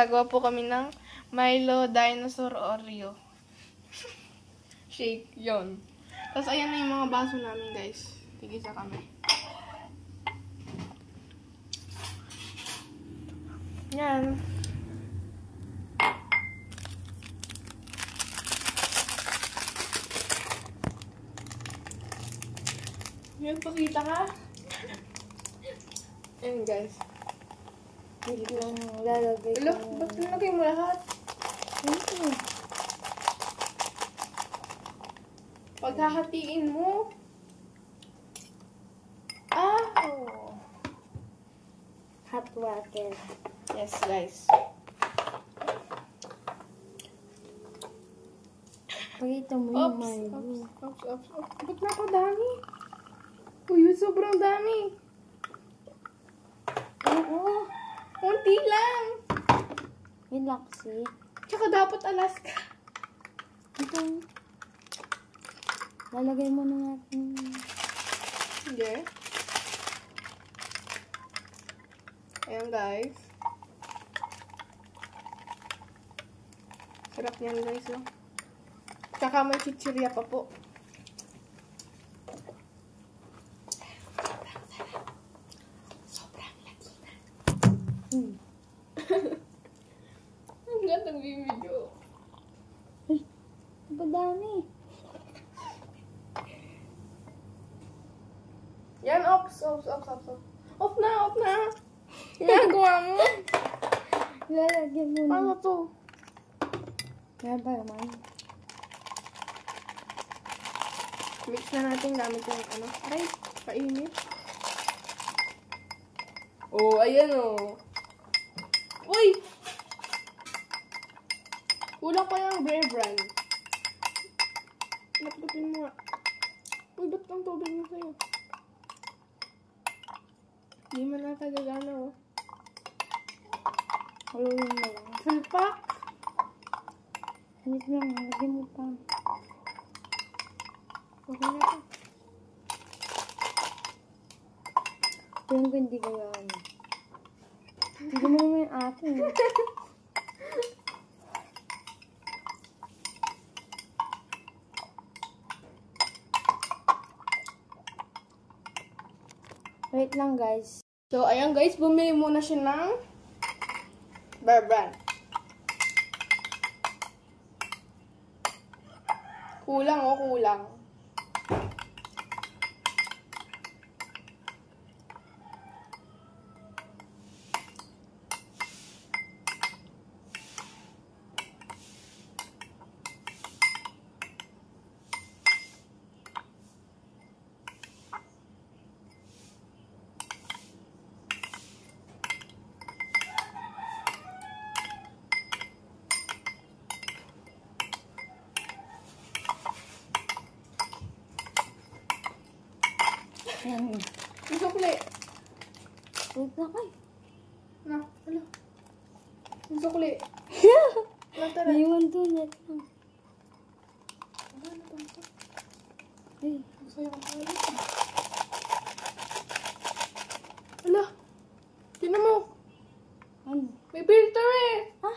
gagawa po kami ng Milo Dinosaur Oreo. Shake, yon. Tapos ayan na yung mga baso namin, guys. Tigisa kami. Yan. Yan, pakita ka. Ayan, guys. Wait lang, lalagay ko. Look, ba't nilagay mo lahat? Ito. Paghahatiin mo. Oh. Hot water. Yes, guys. Pakita mo yung Milo. Oops. Ba't napadami? Uy, sobrang dami. Oo. Kunti lang. Relax eh. Tsaka dapat Alaska. Ito. Lalagay mo na natin. Sige. Ayan, guys. Sarap yan, guys, oh. Tsaka may chichirya pa po. Sobrang laki na. Ang ganda ng video. Ay, padami. Yan, off. Off na. Ginagawa mo. Lalagyan mo na. Paano to? Kaya ba naman? Mix na natin gamit yung ano. Aray, painit. Oh, ayan oh. Uy! Kulang pa yung Bear Brand. Lapdapin mo nga. Uy, ba't ang tubig mo sa'yo? Hindi man natagagana oh. Haluin mo lang. Full pack. Wait lang, lagyan mo pa. Okay na to. Tingnan ko hindi kaya ano. Hindi mo naman yung akin. Wait lang, guys. So, ayan guys, bumili muna siya ng Bear Brand. Kulang oh, kulang. Yan. Yung sukli. Wait lang, ay. Na, alo. Yung sukli. Tara. Iwan to, net lang. Ano ba ito? Ay. Masaya ko pala. Ala. Tinan mo. Ano? May filter eh. Ha?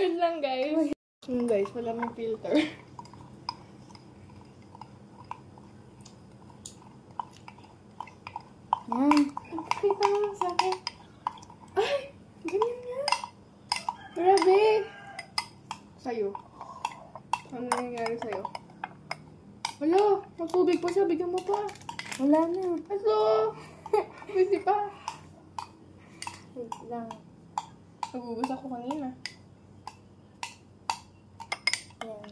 Wait lang guys. Guys, wala may filter. Yan. Pakita mo lang sa akin. Ay! Ganyan nga. Grabe. Sa'yo. Ano nangyayari sa'yo? Wala. Magtubig pa siya. Bigyan mo pa. Wala na. Aso! Busy pa. Wait lang. Nagugus ako kanina. Yan.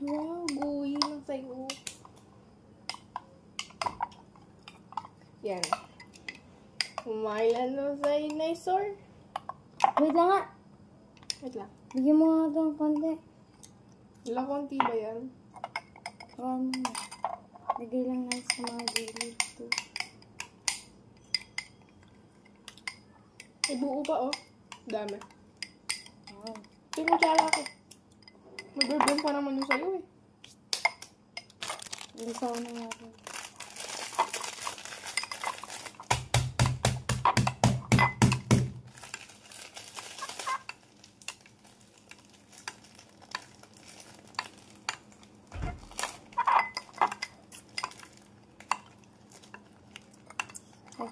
Wow, gooey lang sa'yo. Yan. Kumain ano sa dinosaur? Wait lang nga. Wait lang. Bigyan mo nga ito ng konti. Wala konti ba yan? Ano? Lagay lang na sa mga gilid ito. May buo pa oh. Dami. Yan. Ito yung tsara ko. Mag-burn pa naman yung sa'yo eh. Bilisaw na natin.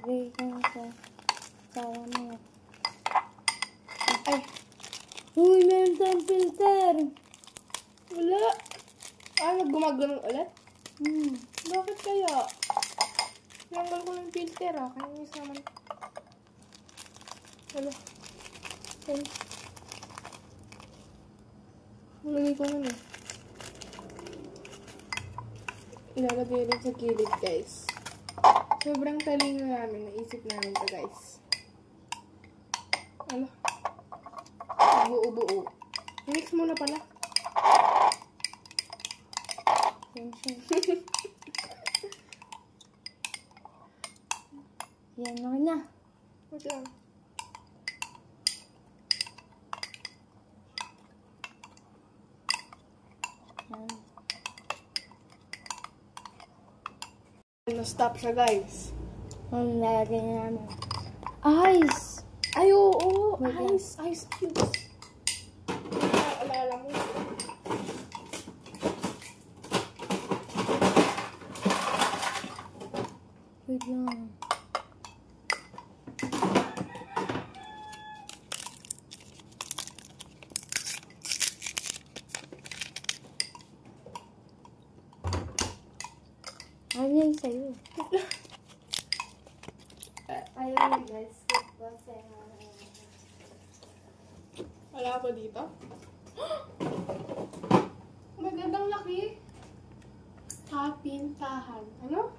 Lagay ko na sa mo. Ay, Uy, meron tayong filter! wala. Gumagano'n ulit? Hmm. Bakit kaya? Tinanggal ko ng filter Kainis naman. Wala. Ay. Nalagay ko nun Ilalagay rin sa gilid, guys. Sobrang talino namin. Naisip namin to, guys. Ala. Buo-buo. Mix muna pala. Yan, okay na. Wait lang. Yan. Na-stop siya, guys. Ang lalagay na namin. Ice! Ay, oo. Wait lang. Ice cubes. Alala mo. Wait lang. Ano yan sa'yo? Ayaw guys. Wala ako dito. Magandang laki. Kapintahan. Ano?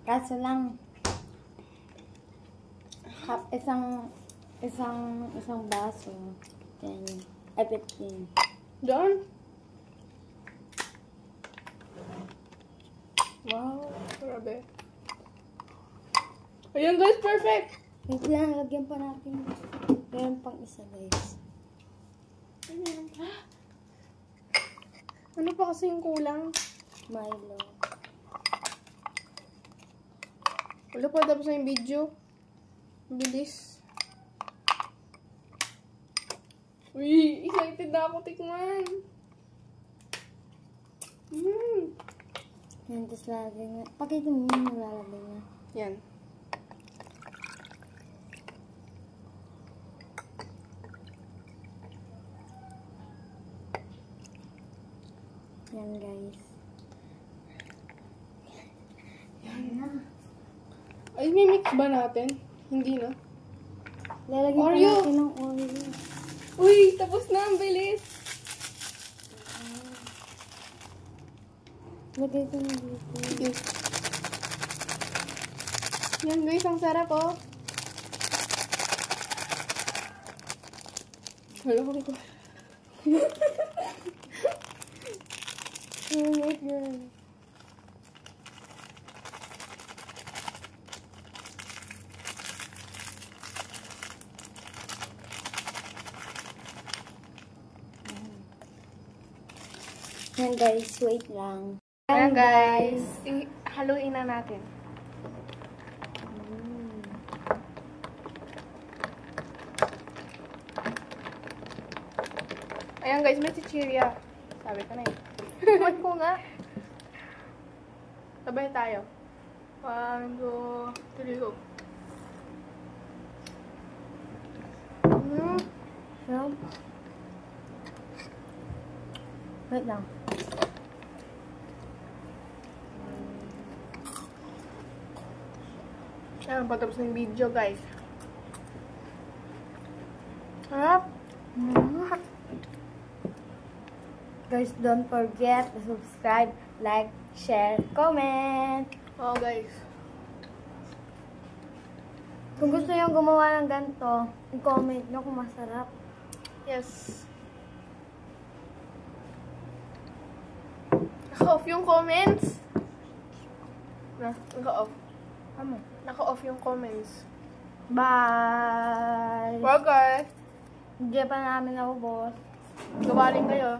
Kaso lang, isang baso. Then, ay 15. Doon? Wow, grabe. Ayan guys, perfect! Wait lang, lagyan pa natin. Meron pang isa guys. Ayan. Ano pa kasi yung kulang? Milo. Wala pa tapos na yung video. Bilis. Uy, excited na ako tikman. Yan, tapos lalagay na. Pakita mo yung lalagay na. Yan. Yan guys. Yan na. Ay, may mix ba natin? Hindi na. Lalagyan pa Oreo! natin ng Oreo. Uy, tapos na. Ang bilis. Lagay ko na dito. Sige. Yan guys, ang sarap oh. Wala ko. Wait lang. Yan guys, wait lang. Ayan guys, haluin na natin. Ayan guys, may chichirya. Sabi ko na eh. Huwag ko nga. Sabay tayo. 1, 2, 3, go. Sarap. Wait lang. Ayan, patapos na yung video guys. Sarap. Guys, don't forget to subscribe, like, share, comment. Oo guys. Kung gusto nyo gumawa ng ganito, i-comment nyo kung masarap. Yes. Naka-off yung comments. Naka-off. Ano? Naka-off yung comments. Bye! Bye guys. Hindi pa namin naubos. Gawaling kayo.